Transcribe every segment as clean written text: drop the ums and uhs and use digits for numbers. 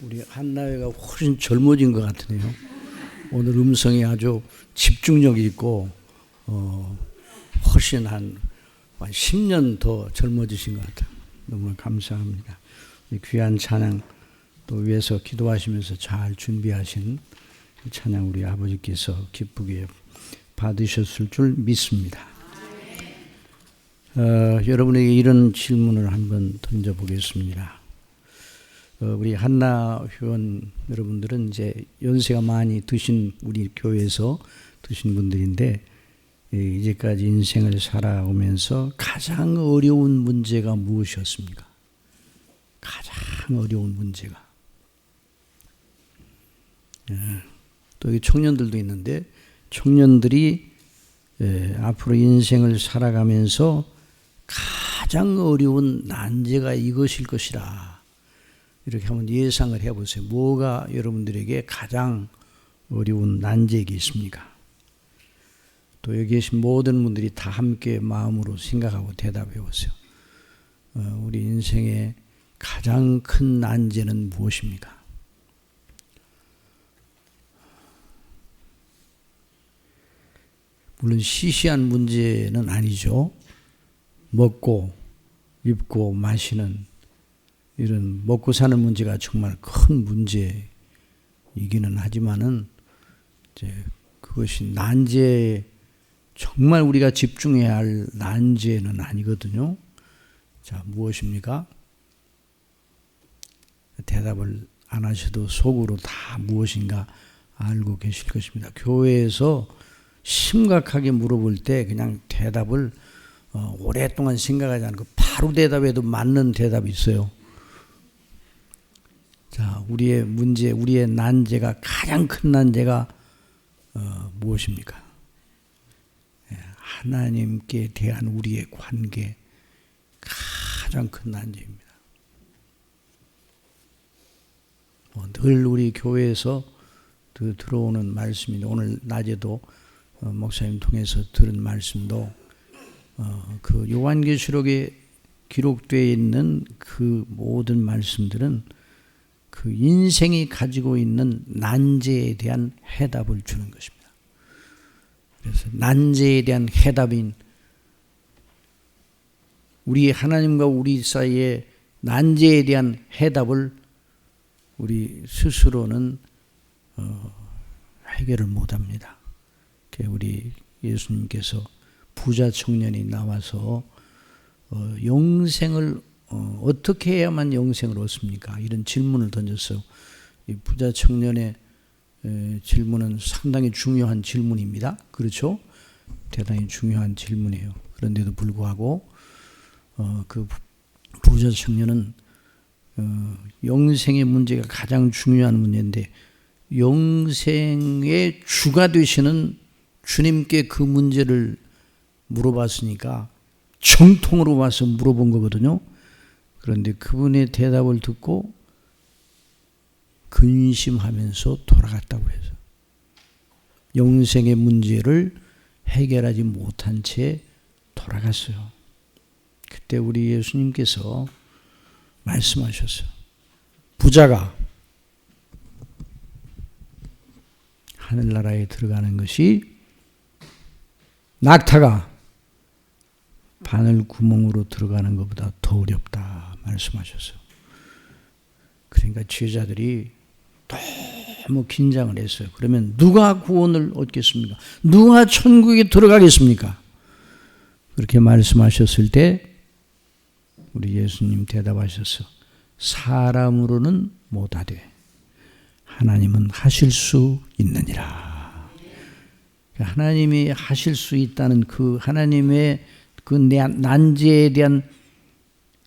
우리 한나회가 훨씬 젊어진 것 같으네요. 오늘 음성이 아주 집중력이 있고 훨씬 한 10년 더 젊어지신 것 같아요. 너무 감사합니다. 귀한 찬양 또 위해서 기도하시면서 잘 준비하신 찬양 우리 아버지께서 기쁘게 받으셨을 줄 믿습니다. 여러분에게 이런 질문을 한번 던져보겠습니다. 우리 한나 회원 여러분들은 이제 연세가 많이 드신 우리 교회에서 드신 분들인데 이제까지 인생을 살아오면서 가장 어려운 문제가 무엇이었습니까? 가장 어려운 문제가. 또 여기 청년들도 있는데 청년들이 앞으로 인생을 살아가면서 가장 어려운 난제가 이것일 것이라. 이렇게 한번 예상을 해보세요. 뭐가 여러분들에게 가장 어려운 난제가 있습니까? 또 여기 계신 모든 분들이 다 함께 마음으로 생각하고 대답해 보세요. 우리 인생의 가장 큰 난제는 무엇입니까? 물론 시시한 문제는 아니죠. 먹고 입고 마시는 이런 먹고 사는 문제가 정말 큰 문제이기는 하지만은 이제 그것이 난제 정말 우리가 집중해야 할 난제는 아니거든요. 자, 무엇입니까? 대답을 안 하셔도 속으로 다 무엇인가 알고 계실 것입니다. 교회에서 심각하게 물어볼 때 그냥 대답을 오랫동안 생각하지 않고 바로 대답해도 맞는 대답이 있어요. 자, 우리의 문제, 우리의 난제가 가장 큰 난제가 무엇입니까? 하나님께 대한 우리의 관계 가장 큰 난제입니다. 늘 우리 교회에서 들어오는 말씀인데 오늘 낮에도 목사님 통해서 들은 말씀도 그 요한계시록에 기록되어 있는 그 모든 말씀들은 그 인생이 가지고 있는 난제에 대한 해답을 주는 것입니다. 그래서 난제에 대한 해답인 우리 하나님과 우리 사이의 난제에 대한 해답을 우리 스스로는 해결을 못합니다. 우리 예수님께서 부자 청년이 나와서 영생을 어떻게 해야만 영생을 얻습니까? 이런 질문을 던졌어요. 이 부자 청년의 질문은 상당히 중요한 질문입니다. 그렇죠? 대단히 중요한 질문이에요. 그런데도 불구하고 그 부자 청년은 영생의 문제가 가장 중요한 문제인데 영생의 주가 되시는 주님께 그 문제를 물어봤으니까 정통으로 와서 물어본 거거든요. 그런데 그분의 대답을 듣고 근심하면서 돌아갔다고 해서 영생의 문제를 해결하지 못한 채 돌아갔어요. 그때 우리 예수님께서 말씀하셨어요. 부자가 하늘나라에 들어가는 것이 낙타가 바늘 구멍으로 들어가는 것보다 더 어렵다 말씀하셨어요. 그러니까 제자들이 너무 긴장을 했어요. 그러면 누가 구원을 얻겠습니까? 누가 천국에 들어가겠습니까? 그렇게 말씀하셨을 때 우리 예수님 대답하셨어. 사람으로는 못하되 하나님은 하실 수 있느니라. 하나님이 하실 수 있다는 그 하나님의 그 난제에 대한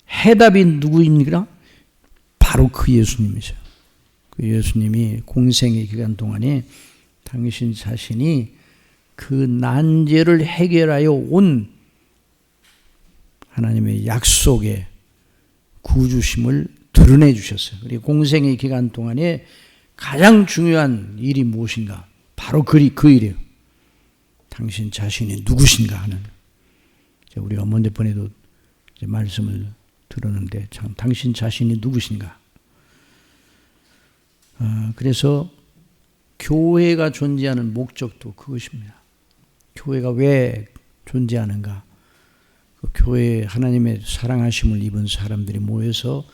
해답이 누구입니까? 바로 그 예수님이죠. 그 예수님이 공생의 기간 동안에 당신 자신이 그 난제를 해결하여 온 하나님의 약속의 구주심을 드러내 주셨어요. 그리고 공생의 기간 동안에 가장 중요한 일이 무엇인가? 바로 그 일이에요. 당신 자신이 누구신가 하는. 우리가 먼저 번에도 말씀을 들었는데 참 당신 자신이 누구신가? 그래서 교회가 존재하는 목적도 그것입니다. 교회가 왜 존재하는가? 그 교회에 하나님의 사랑하심을 입은 사람들이 모여서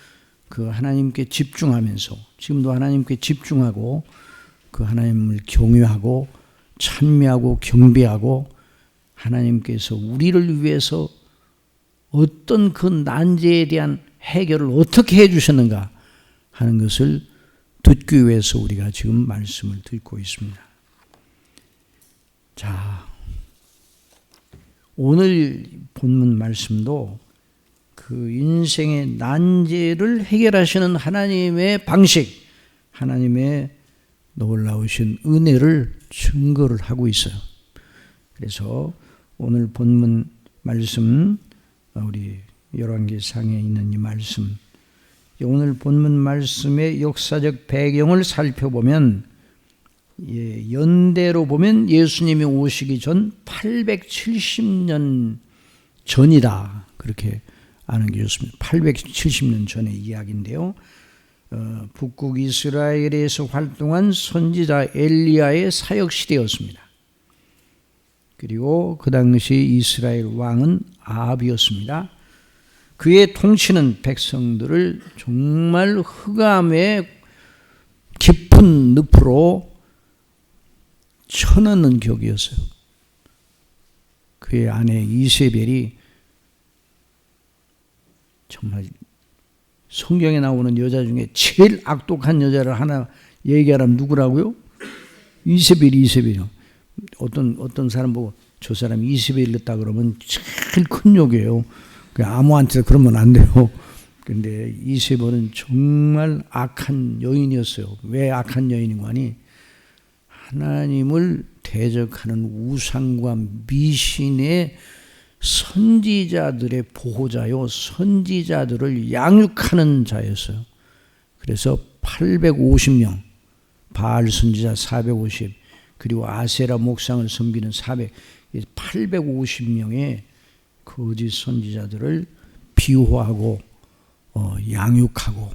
그 하나님께 집중하면서, 지금도 하나님께 집중하고 그 하나님을 경외하고 찬미하고 경배하고, 하나님께서 우리를 위해서 어떤 그 난제에 대한 해결을 어떻게 해주셨는가 하는 것을 듣기 위해서 우리가 지금 말씀을 듣고 있습니다. 자, 오늘 본문 말씀도 그 인생의 난제를 해결하시는 하나님의 방식, 하나님의 놀라우신 은혜를 증거를 하고 있어요. 그래서 오늘 본문 말씀, 우리 열왕기상에 있는 이 말씀, 오늘 본문 말씀의 역사적 배경을 살펴보면, 연대로 보면 예수님이 오시기 전 870년 전이다, 그렇게 아는 게 좋습니다. 870년 전의 이야기인데요, 북극 이스라엘에서 활동한 선지자 엘리야의 사역 시대였습니다. 그리고 그 당시 이스라엘 왕은 아합이었습니다. 그의 통치는 백성들을 정말 흑암의 깊은 늪으로 쳐넣는 격이었어요. 그의 아내 이세벨이 정말 성경에 나오는 여자 중에 제일 악독한 여자를 하나 얘기하라면 누구라고요? 이세벨이요. 어떤 사람 보고 저 사람이 이세벨이었다 그러면 제일 큰 욕이에요. 아무한테도 그러면 안 돼요. 그런데 이세벨은 정말 악한 여인이었어요. 왜 악한 여인인가 하니, 하나님을 대적하는 우상과 미신의 선지자들의 보호자요, 선지자들을 양육하는 자였어요. 그래서 850명, 바알 선지자 450, 그리고 아세라 목상을 섬기는 850명의 거짓 선지자들을 비호하고 양육하고,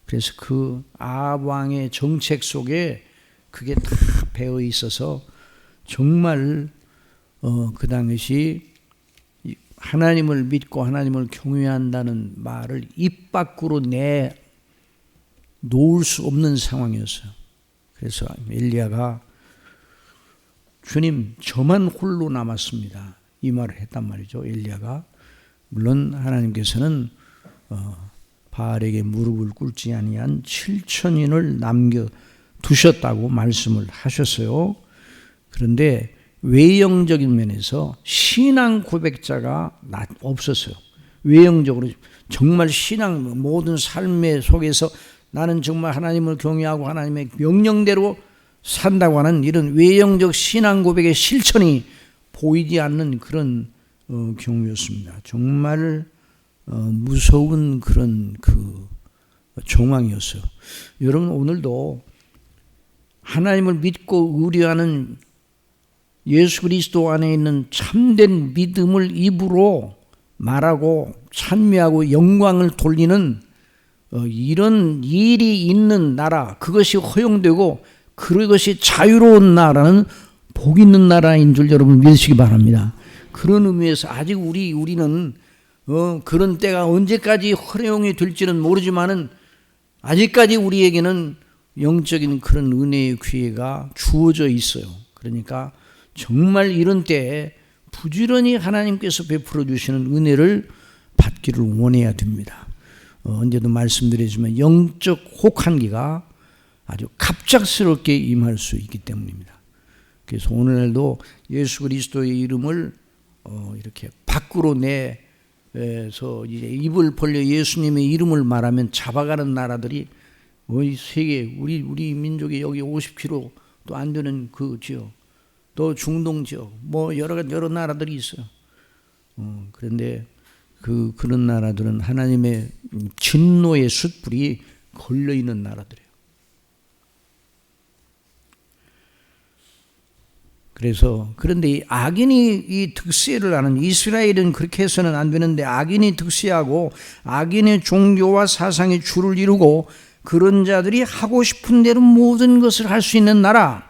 그래서 그 아합 왕의 정책 속에 그게 다 배어 있어서 정말 그 당시 하나님을 믿고 하나님을 경외한다는 말을 입 밖으로 내놓을 수 없는 상황이었어요. 그래서 엘리야가 주님, 저만 홀로 남았습니다, 이 말을 했단 말이죠. 엘리야가. 물론 하나님께서는 바알에게 무릎을 꿇지 아니한 7,000인을 남겨두셨다고 말씀을 하셨어요. 그런데 외형적인 면에서 신앙 고백자가 없었어요. 외형적으로 정말 신앙, 모든 삶의 속에서 나는 정말 하나님을 경외하고 하나님의 명령대로 산다고 하는 이런 외형적 신앙 고백의 실천이 보이지 않는 그런 경우였습니다. 정말 무서운 그런 그 정황이었어요. 여러분, 오늘도 하나님을 믿고 의뢰하는 예수 그리스도 안에 있는 참된 믿음을 입으로 말하고 찬미하고 영광을 돌리는 이런 일이 있는 나라, 그것이 허용되고 그것이 자유로운 나라는 복 있는 나라인 줄 여러분 믿으시기 바랍니다. 그런 의미에서 아직 우리는 그런 때가 언제까지 허용이 될지는 모르지만은 아직까지 우리에게는 영적인 그런 은혜의 기회가 주어져 있어요. 그러니까 정말 이런 때에 부지런히 하나님께서 베풀어 주시는 은혜를 받기를 원해야 됩니다. 언제도 말씀드리지만 영적 혹한기가 아주 갑작스럽게 임할 수 있기 때문입니다. 그래서 오늘날도 예수 그리스도의 이름을 이렇게 밖으로 내서 이제 입을 벌려 예수님의 이름을 말하면 잡아가는 나라들이 세계, 우리 민족이 여기 50km도 안 되는 그 지역, 또 중동 지역, 뭐 여러 나라들이 있어요. 그런데 그런 나라들은 하나님의 진노의 숯불이 걸려 있는 나라들이에요. 그런데 이 악인이 이 득세를 하는, 이스라엘은 그렇게 해서는 안 되는데 악인이 득세하고 악인의 종교와 사상이 주를 이루고 그런 자들이 하고 싶은 대로 모든 것을 할 수 있는 나라.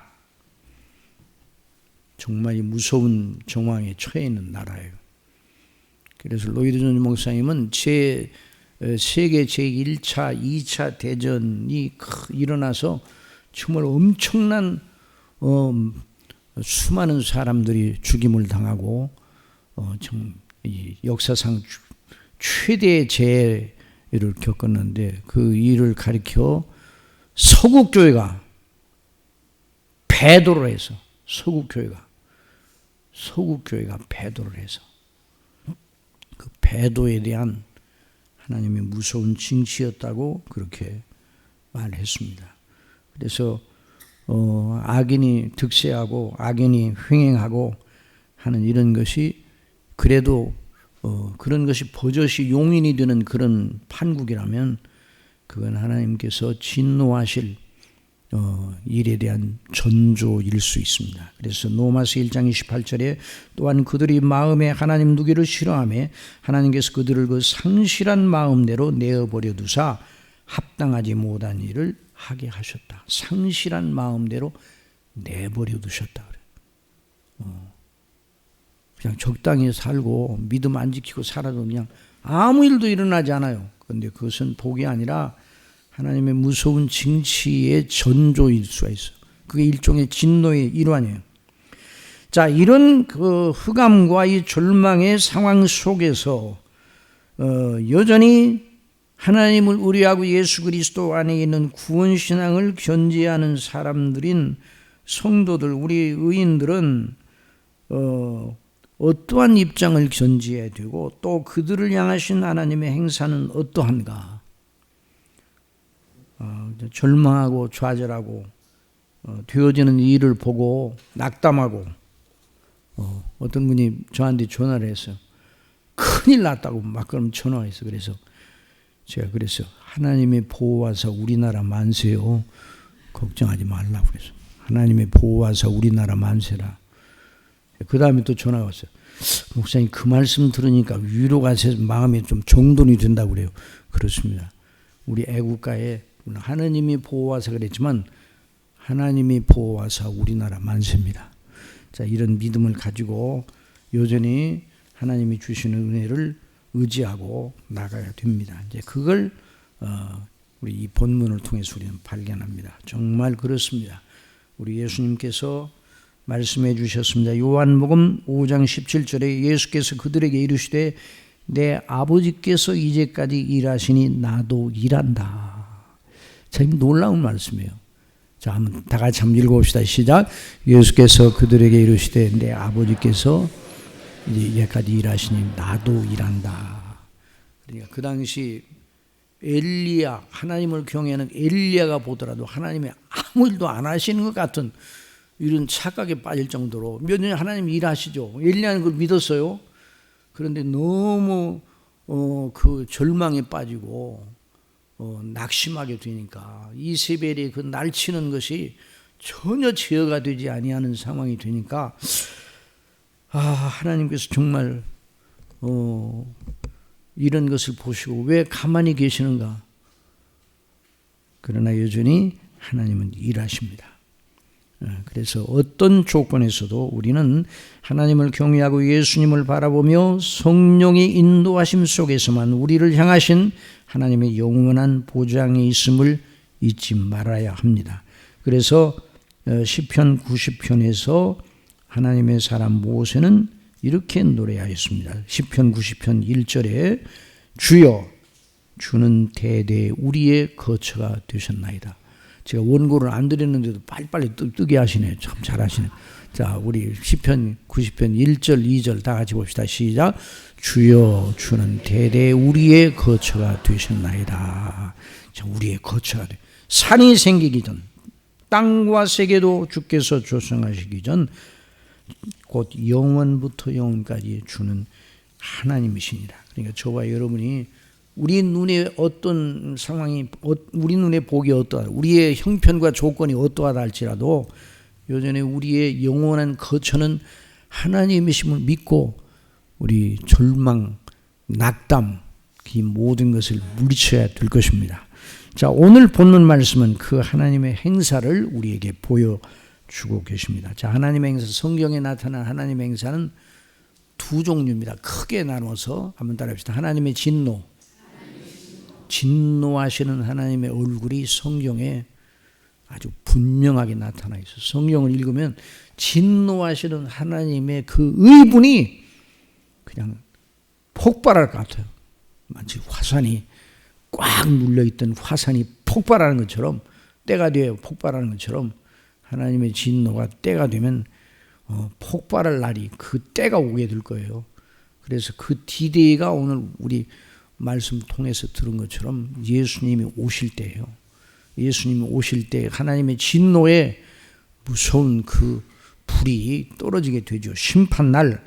정말 무서운 정황에 처해 있는 나라예요. 그래서 로이드 존스 목사님은 세계 제1차, 2차 대전이 일어나서 정말 엄청난 수많은 사람들이 죽임을 당하고 이 역사상 최대의 재해를 겪었는데 그 일을 가리켜 서국교회가 배도를 해서 서국교회가 배도를 해서 그 배도에 대한 하나님의 무서운 징치였다고 그렇게 말했습니다. 그래서 악인이 득세하고 악인이 횡행하고 하는 이런 것이 그래도 그런 것이 버젓이 용인이 되는 그런 판국이라면 그건 하나님께서 진노하실 일에 대한 전조일 수 있습니다. 그래서 로마서 1장 28절에 또한 그들이 마음에 하나님 누기를 싫어하며 하나님께서 그들을 그 상실한 마음대로 내어버려 두사 합당하지 못한 일을 하게 하셨다. 상실한 마음대로 내버려 두셨다 그래. 그냥 적당히 살고 믿음 안 지키고 살아도 그냥 아무 일도 일어나지 않아요. 그런데 그것은 복이 아니라 하나님의 무서운 징치의 전조일 수가 있어요. 그게 일종의 진노의 일환이에요. 자, 이런 그 흑암과 이 절망의 상황 속에서 여전히 하나님을 의뢰하고 예수 그리스도 안에 있는 구원신앙을 견지하는 사람들인 성도들, 우리 의인들은 어떠한 입장을 견지해야 되고 또 그들을 향하신 하나님의 행사는 어떠한가? 절망하고 좌절하고 되어지는 일을 보고 낙담하고 어떤 분이 저한테 전화를 해서 큰일 났다고 막 그럼 전화가 있어. 그래서 제가 그랬어요. 하나님의 보호하사 우리나라 만세요. 걱정하지 말라고 그래서. 하나님의 보호하사 우리나라 만세라. 그 다음에 또 전화가 왔어요. 목사님 그 말씀 들으니까 위로가 돼서 마음이 좀 정돈이 된다고 그래요. 그렇습니다. 우리 애국가에 하나님이 보호하사 그랬지만 하나님이 보호하사 우리나라 만세입니다. 자, 이런 믿음을 가지고 여전히 하나님이 주시는 은혜를 의지하고 나가야 됩니다. 이제 그걸 우리 이 본문을 통해서 우리는 발견합니다. 정말 그렇습니다. 우리 예수님께서 말씀해 주셨습니다. 요한복음 5장 17절에 예수께서 그들에게 이르시되 내 아버지께서 이제까지 일하시니 나도 일한다. 참 놀라운 말씀이에요. 자, 한번 다 같이 한번 읽어봅시다. 시작. 예수께서 그들에게 이르시되 내 아버지께서 이제까지 일하시니 나도 일한다. 그러니까 그 당시 엘리야, 하나님을 경외하는 엘리야가 보더라도 하나님이 아무 일도 안 하시는 것 같은 이런 착각에 빠질 정도로 몇 년 하나님이 일하시죠. 엘리야는 그걸 믿었어요. 그런데 너무 그 절망에 빠지고 낙심하게 되니까 이세벨이 그 날치는 것이 전혀 제어가 되지 아니하는 상황이 되니까 하나님께서 정말 이런 것을 보시고 왜 가만히 계시는가? 그러나 여전히 하나님은 일하십니다. 그래서 어떤 조건에서도 우리는 하나님을 경외하고 예수님을 바라보며 성령의 인도하심 속에서만 우리를 향하신 하나님의 영원한 보장이 있음을 잊지 말아야 합니다. 그래서 시편 90편에서 하나님의 사람 모세는 이렇게 노래하였습니다. 시편 90편 1절에 주여 주는 대대 우리의 거처가 되셨나이다. 제가 원고를 안 드렸는데도 빨리빨리 뜨게 하시네요. 참 잘하시네. 자, 우리 시편 90편 1절 2절 다 같이 봅시다. 시작. 주여 주는 대대 우리의 거처가 되셨나이다. 자, 우리의 거처가 돼. 산이 생기기 전, 땅과 세계도 주께서 조성하시기 전 곧 영원부터 영원까지 주는 하나님이시니라. 그러니까 저와 여러분이 우리 눈에 어떤 상황이, 우리 눈에 복이 어떠하다, 우리의 형편과 조건이 어떠하다 할지라도 여전히 우리의 영원한 거처는 하나님이심을 믿고 우리 절망, 낙담, 이 모든 것을 물리쳐야 될 것입니다. 자, 오늘 본문 말씀은 그 하나님의 행사를 우리에게 보여주고 계십니다. 자, 하나님의 행사, 성경에 나타난 하나님의 행사는 두 종류입니다. 크게 나눠서 한번 따라합시다. 하나님의 진노. 진노하시는 하나님의 얼굴이 성경에 아주 분명하게 나타나 있어요. 성경을 읽으면 진노하시는 하나님의 그 의분이 그냥 폭발할 것 같아요. 마치 화산이 꽉 눌려있던 화산이 폭발하는 것처럼, 때가 되어 폭발하는 것처럼 하나님의 진노가 때가 되면 폭발할 날이, 그 때가 오게 될 거예요. 그래서 그 디데이가 오늘 우리 말씀 통해서 들은 것처럼 예수님이 오실 때예요. 예수님이 오실 때 하나님의 진노에 무서운 그 불이 떨어지게 되죠. 심판날.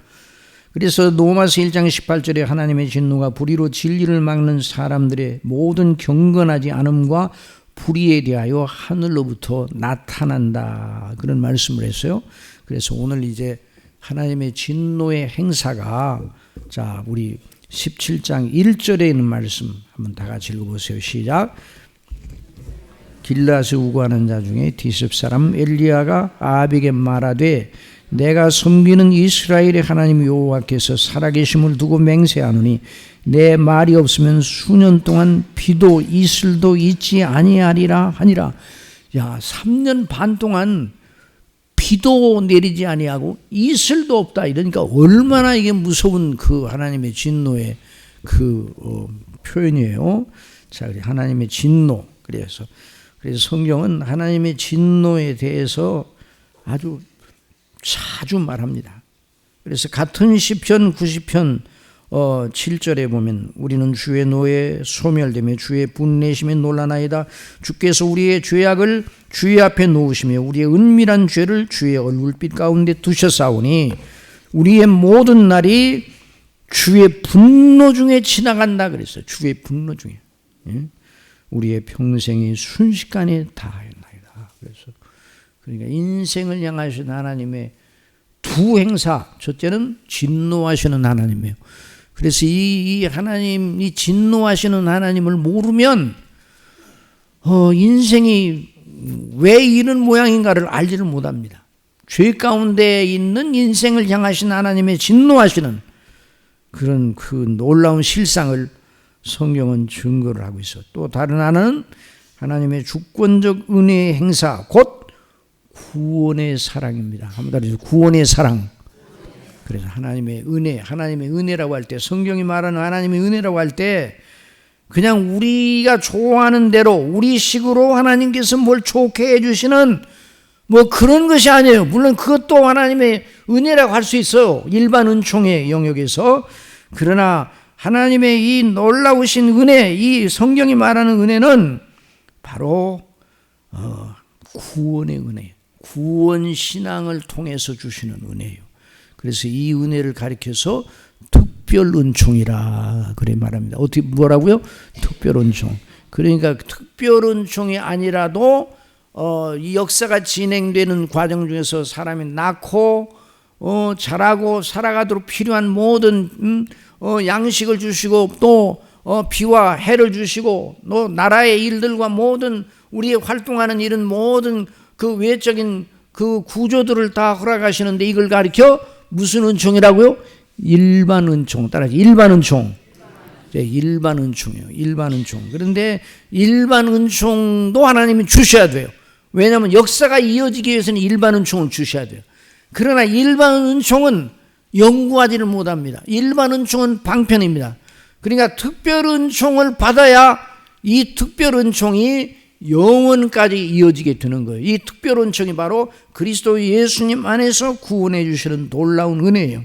그래서 로마서 1장 18절에 하나님의 진노가 불의로 진리를 막는 사람들의 모든 경건하지 않음과 불의에 대하여 하늘로부터 나타난다, 그런 말씀을 했어요. 그래서 오늘 이제 하나님의 진노의 행사가, 자, 우리 17장 1절에 있는 말씀 한번 다 같이 읽어보세요. 시작. 길라스 우고하는 자 중에 디습 사람 엘리야가 아합에게 말하되 내가 섬기는 이스라엘의 하나님 여호와께서 살아계심을 두고 맹세하노니 내 말이 없으면 수년 동안 비도 이슬도 있지 아니하리라 하니라. 야, 3년 반 동안 비도 내리지 아니하고 이슬도 없다. 이러니까 얼마나 이게 무서운 그 하나님의 진노의 그 표현이에요. 자, 하나님의 진노. 그래서 성경은 하나님의 진노에 대해서 아주 자주 말합니다. 그래서 같은 시편 90편 7절에 보면 우리는 주의 노에 소멸되며 주의 분내심에 놀라나이다. 주께서 우리의 죄악을 주의 앞에 놓으시며 우리의 은밀한 죄를 주의 얼굴빛 가운데 두셨사오니 우리의 모든 날이 주의 분노 중에 지나간다 그랬어요. 주의 분노 중에. 우리의 평생이 순식간에 다하였나이다. 그래서 그러니까 인생을 향하신 하나님의 두 행사, 첫째는 진노하시는 하나님이에요. 그래서 이 하나님, 이 진노하시는 하나님을 모르면 인생이 왜 이런 모양인가를 알지를 못합니다. 죄 가운데 있는 인생을 향하신 하나님의 진노하시는 그런 그 놀라운 실상을 성경은 증거를 하고 있어. 또 다른 하나는 하나님의 주권적 은혜의 행사, 곧 구원의 사랑입니다. 한번 따라해주세요. 구원의 사랑. 그래서 하나님의 은혜, 하나님의 은혜라고 할 때, 성경이 말하는 하나님의 은혜라고 할 때 그냥 우리가 좋아하는 대로 우리 식으로 하나님께서 뭘 좋게 해주시는 뭐 그런 것이 아니에요. 물론 그것도 하나님의 은혜라고 할 수 있어요. 일반 은총의 영역에서. 그러나 하나님의 이 놀라우신 은혜, 이 성경이 말하는 은혜는 바로 구원의 은혜, 구원 신앙을 통해서 주시는 은혜예요. 그래서 이 은혜를 가리켜서 특별 은총이라 그래 말합니다. 어떻게 뭐라고요? 특별 은총. 그러니까 특별 은총이 아니라도 이 역사가 진행되는 과정 중에서 사람이 낳고 자라고 살아가도록 필요한 모든 양식을 주시고 또 비와 해를 주시고 또 나라의 일들과 모든 우리의 활동하는 이런 모든 그 외적인 그 구조들을 다 허락하시는데 이걸 가리켜 무슨 은총이라고요? 일반 은총. 따라서 일반 은총. 네, 일반 은총이에요. 일반 은총. 그런데 일반 은총도 하나님이 주셔야 돼요. 왜냐하면 역사가 이어지기 위해서는 일반 은총을 주셔야 돼요. 그러나 일반 은총은 연구하지를 못합니다. 일반 은총은 방편입니다. 그러니까 특별 은총을 받아야 이 특별 은총이 영원까지 이어지게 되는 거예요. 이 특별 은총이 바로 그리스도 예수님 안에서 구원해 주시는 놀라운 은혜예요.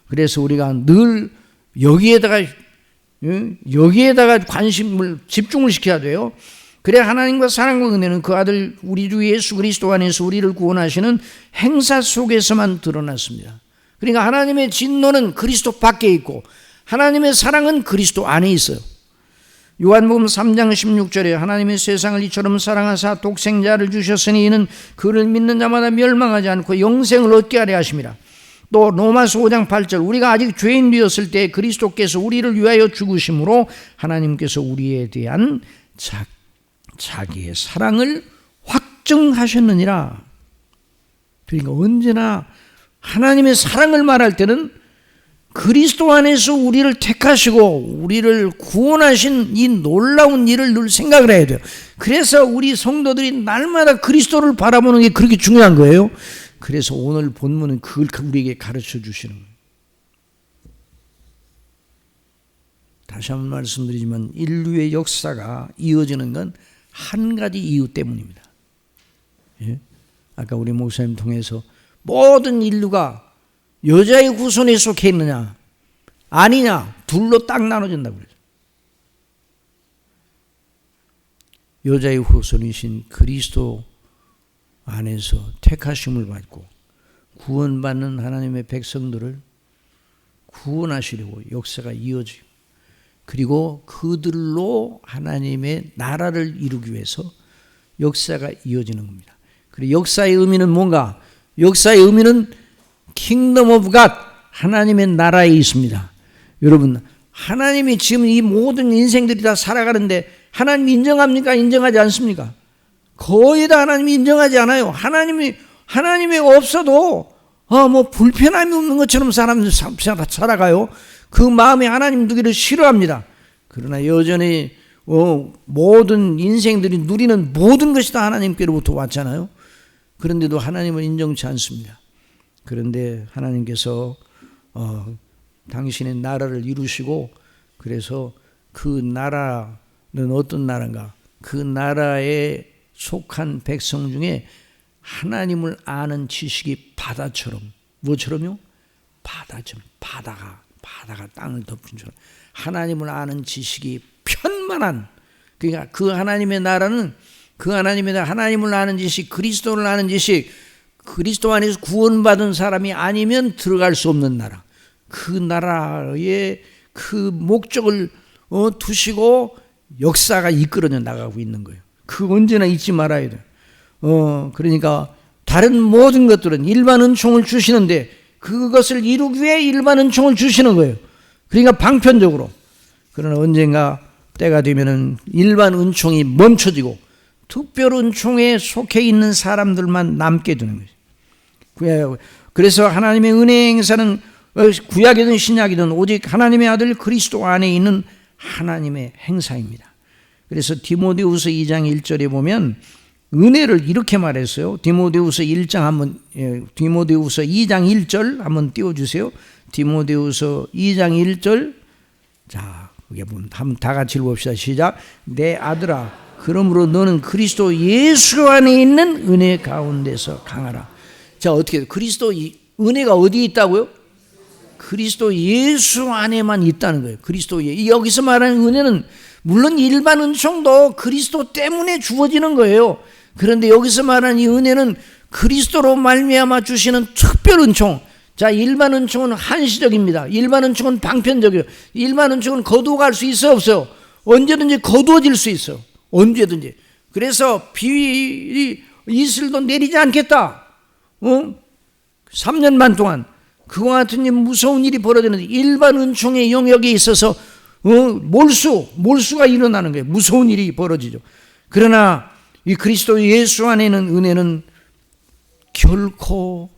그래서 우리가 늘 여기에다가 관심을 집중을 시켜야 돼요. 그래야 하나님과 사랑과 은혜는 그 아들 우리 주 예수 그리스도 안에서 우리를 구원하시는 행사 속에서만 드러났습니다. 그러니까 하나님의 진노는 그리스도 밖에 있고 하나님의 사랑은 그리스도 안에 있어요. 요한복음 3장 16절에 하나님의 세상을 이처럼 사랑하사 독생자를 주셨으니 이는 그를 믿는 자마다 멸망하지 않고 영생을 얻게 하려 하심이라. 또 로마서 5장 8절 우리가 아직 죄인 되었을 때 그리스도께서 우리를 위하여 죽으심으로 하나님께서 우리에 대한 자기의 사랑을 확증하셨느니라. 그러니까 언제나 하나님의 사랑을 말할 때는 그리스도 안에서 우리를 택하시고 우리를 구원하신 이 놀라운 일을 늘 생각을 해야 돼요. 그래서 우리 성도들이 날마다 그리스도를 바라보는 게 그렇게 중요한 거예요. 그래서 오늘 본문은 그걸 우리에게 가르쳐 주시는 거예요. 다시 한번 말씀드리지만 인류의 역사가 이어지는 건 한 가지 이유 때문입니다. 예? 아까 우리 목사님 통해서 모든 인류가 여자의 후손에 속해 있느냐 아니냐 둘로 딱 나눠진다고 그랬어요. 여자의 후손이신 그리스도 안에서 택하심을 받고 구원받는 하나님의 백성들을 구원하시려고 역사가 이어지고 그리고 그들로 하나님의 나라를 이루기 위해서 역사가 이어지는 겁니다. 그리고 역사의 의미는 뭔가? 역사의 의미는 킹덤 오브 갓, 하나님의 나라에 있습니다. 여러분, 하나님이 지금 이 모든 인생들이 다 살아가는데 하나님 인정합니까? 인정하지 않습니까? 거의 다 하나님이 인정하지 않아요. 하나님이 없어도 뭐 불편함이 없는 것처럼 사람들 살아가요. 그 마음에 하나님 두기를 싫어합니다. 그러나 여전히 모든 인생들이 누리는 모든 것이 다 하나님께로부터 왔잖아요. 그런데도 하나님은 인정치 않습니다. 그런데 하나님께서 당신의 나라를 이루시고 그래서 그 나라는 어떤 나라인가? 그 나라에 속한 백성 중에 하나님을 아는 지식이 바다처럼, 뭐처럼요? 바다처럼, 바다가 땅을 덮은 줄. 하나님을 아는 지식이 편만한, 그러니까 그 하나님의 나라는 그 하나님을 아는 지식, 그리스도를 아는 지식, 그리스도 안에서 구원받은 사람이 아니면 들어갈 수 없는 나라. 그 나라의 그 목적을 두시고 역사가 이끌어져 나가고 있는 거예요. 그 언제나 잊지 말아야 돼요. 그러니까 다른 모든 것들은 일반 은총을 주시는데 그것을 이루기 위해 일반 은총을 주시는 거예요. 그러니까 방편적으로. 그러나 언젠가 때가 되면은 일반 은총이 멈춰지고 특별 은총에 속해 있는 사람들만 남게 되는 거예요. 그래서 하나님의 은혜 행사는 구약이든 신약이든 오직 하나님의 아들 그리스도 안에 있는 하나님의 행사입니다. 그래서 디모데후서 2장 1절에 보면 은혜를 이렇게 말했어요. 디모데후서 2장 1절 한번 띄워주세요. 디모데후서 2장 1절. 자, 그게 한번 다 같이 읽어봅시다. 시작. 내 아들아, 그러므로 너는 그리스도 예수 안에 있는 은혜 가운데서 강하라. 자, 어떻게 그리스도 은혜가 어디에 있다고요? 그리스도 예수 안에만 있다는 거예요. 여기서 말하는 은혜는 물론 일반 은총도 그리스도 때문에 주어지는 거예요. 그런데 여기서 말하는 이 은혜는 그리스도로 말미암아 주시는 특별 은총. 자, 일반 은총은 한시적입니다. 일반 은총은 방편적이에요. 일반 은총은 거두어갈 수 있어요, 없어요? 언제든지 거두어질 수 있어요. 언제든지. 그래서 비 이슬도 내리지 않겠다. 3년 반 동안 그와 같은 무서운 일이 벌어지는데 일반 은총의 영역에 있어서 몰수가 일어나는 거예요. 무서운 일이 벌어지죠. 그러나 이 그리스도 예수 안에 있는 은혜는 결코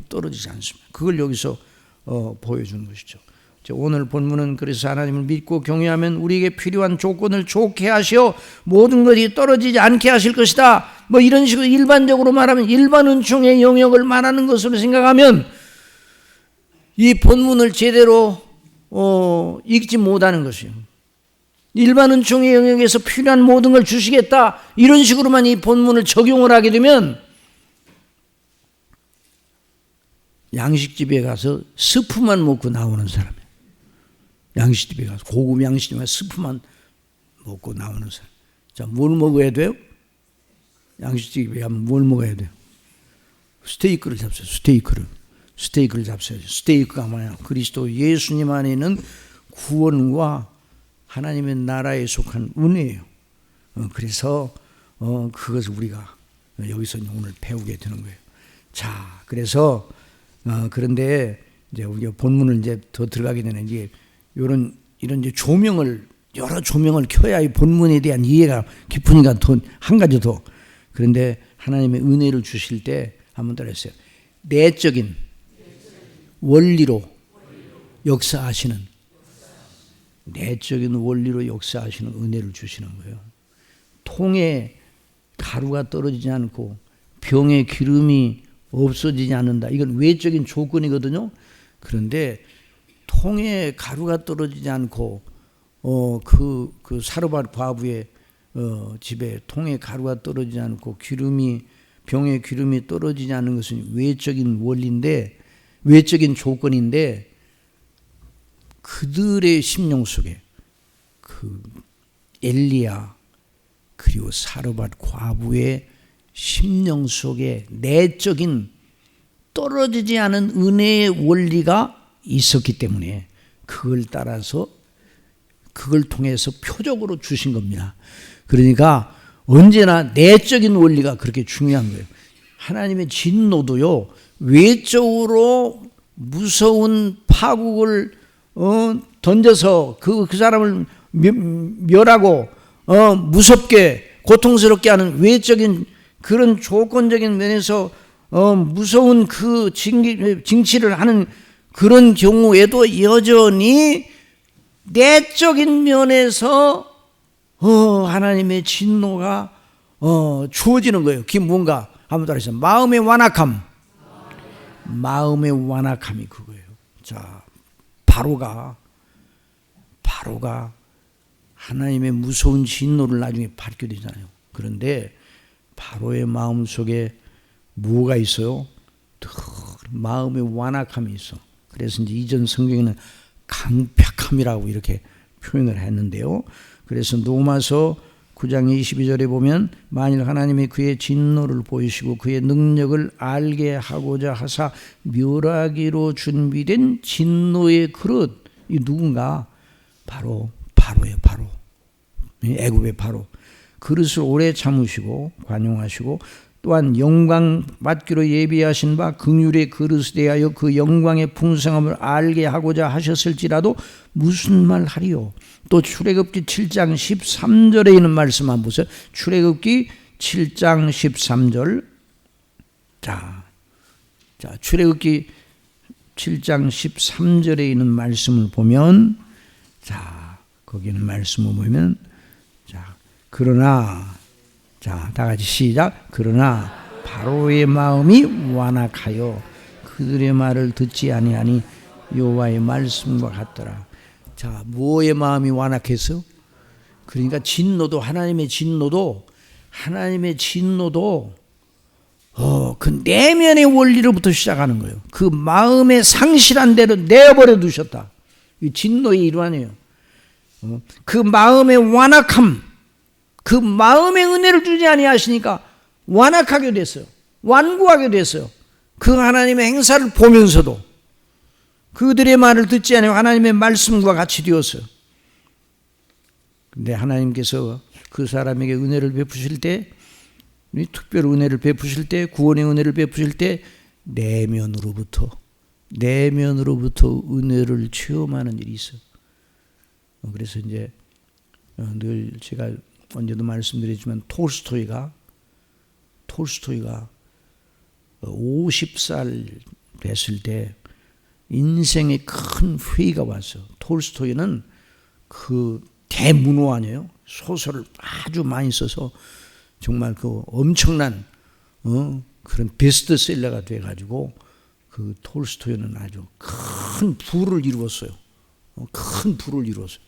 떨어지지 않습니다. 그걸 여기서 보여주는 것이죠. 오늘 본문은 그래서 하나님을 믿고 경외하면 우리에게 필요한 조건을 좋게 하시어 모든 것이 떨어지지 않게 하실 것이다. 뭐 이런 식으로 일반적으로 말하면 일반 은총의 영역을 말하는 것으로 생각하면 이 본문을 제대로 읽지 못하는 것이에요. 일반 은총의 영역에서 필요한 모든 걸 주시겠다 이런 식으로만 이 본문을 적용을 하게 되면 양식집에 가서 스프만 먹고 나오는 사람이에요. 양식집에 가서 고급 양식집에 가서 스프만 먹고 나오는 사람. 자, 뭘 먹어야 돼요? 양식집에 가면 뭘 먹어야 돼요? 스테이크를 잡숴요. 스테이크를 잡숴야죠. 스테이크가 뭐냐? 그리스도 예수님 안에 있는 구원과 하나님의 나라에 속한 은혜예요. 그래서 그것을 우리가 여기서 오늘 배우게 되는 거예요. 자, 그래서 그런데 이제 우리가 본문을 이제 더 들어가게 되는 이런 이제 조명을 여러 조명을 켜야 이 본문에 대한 이해가 깊으니까 더 한 가지 더. 그런데 하나님의 은혜를 주실 때 한번 따라했어요. 내적인 원리로 역사하시는, 내적인 원리로 역사하시는 은혜를 주시는 거예요. 통에 가루가 떨어지지 않고 병에 기름이 없어지지 않는다. 이건 외적인 조건이거든요. 그런데 통에 가루가 떨어지지 않고 그 사르밧 과부의 집에 통에 가루가 떨어지지 않고 병에 기름이 떨어지지 않는 것은 외적인 원리인데, 외적인 조건인데, 그들의 심령 속에 그 엘리야 그리고 사르밧 과부의 심령 속에 내적인 떨어지지 않은 은혜의 원리가 있었기 때문에 그걸 따라서 그걸 통해서 표적으로 주신 겁니다. 그러니까 언제나 내적인 원리가 그렇게 중요한 거예요. 하나님의 진노도요, 외적으로 무서운 파국을 던져서 그 사람을 멸하고 무섭게 고통스럽게 하는 외적인 그런 조건적인 면에서 무서운 그 징치를 하는 그런 경우에도 여전히 내적인 면에서 하나님의 진노가 주어지는 거예요. 그게 뭔가 한번 따라해서 마음의 완악함. 마음의 완악함이 그거예요. 자, 바로가 하나님의 무서운 진노를 나중에 받게 되잖아요. 그런데 바로의 마음 속에 뭐가 있어요? 마음의 완악함이 있어. 그래서 이제 이전 성경에는 강팍함이라고 이렇게 표현을 했는데요. 그래서 로마서 9장 22절에 보면 만일 하나님이 그의 진노를 보이시고 그의 능력을 알게 하고자 하사 멸하기로 준비된 진노의 그릇, 이 누군가? 바로예요. 바로 애굽의 바로. 그릇을 오래 참으시고 관용하시고 또한 영광 받기로 예비하신 바 긍휼의 그릇에 대하여 그 영광의 풍성함을 알게 하고자 하셨을지라도 무슨 말 하리요. 또 출애굽기 7장 13절에 있는 말씀 한번 보세요. 출애굽기 7장 13절. 자, 출애굽기 7장 13절에 있는 말씀을 보면, 자, 거기는 말씀을 보면, 자, 그러나, 자, 다 같이 시작. 그러나 바로의 마음이 완악하여 그들의 말을 듣지 아니하니 여호와의 말씀과 같더라. 자, 뭐의 마음이 완악해서? 그러니까 진노도, 하나님의 진노도 그 내면의 원리로부터 시작하는 거예요. 그 마음의 상실한 대로 내버려 두셨다. 이 진노의 일환이에요. 그 마음의 완악함, 그 마음의 은혜를 주지 아니하시니까 완악하게 됐어요. 완고하게 됐어요. 그 하나님의 행사를 보면서도 그들의 말을 듣지 아니하고 하나님의 말씀과 같이 되었어요. 근데 하나님께서 그 사람에게 은혜를 베푸실 때, 특별 은혜를 베푸실 때, 구원의 은혜를 베푸실 때 내면으로부터 은혜를 체험하는 일이 있어요. 그래서 이제 늘 제가 언제도 말씀드리지만 톨스토이가 50살 됐을 때 인생의 큰 회의가 왔어요. 톨스토이는 그 대문호 아니에요. 소설을 아주 많이 써서 정말 그 엄청난 그런 베스트셀러가 돼가지고 그 톨스토이는 아주 큰 부를 이루었어요. 큰 부를 이루었어요.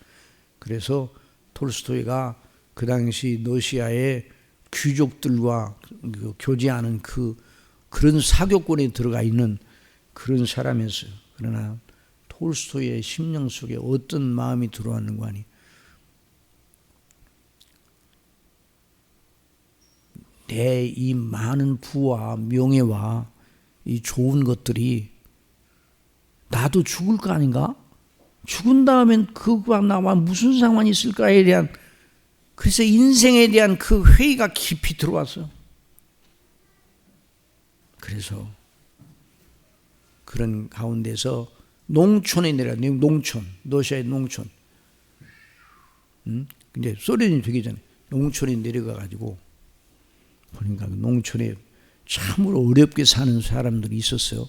그래서 톨스토이가 그 당시 러시아의 귀족들과 교제하는 그런 사교권에 들어가 있는 그런 사람이었어요. 그러나 톨스토이의 심령 속에 어떤 마음이 들어왔는 거 아니? 내 이 많은 부와 명예와 이 좋은 것들이 나도 죽을 거 아닌가? 죽은 다음엔 그와 나와 무슨 상관이 있을까에 대한, 그래서 인생에 대한 그 회의가 깊이 들어왔어요. 그래서 그런 가운데서 농촌에 내려가요. 농촌, 러시아의 농촌. 근데 소련이 되기 전에 농촌에 내려가가지고 보니까 농촌에 참으로 어렵게 사는 사람들이 있었어요.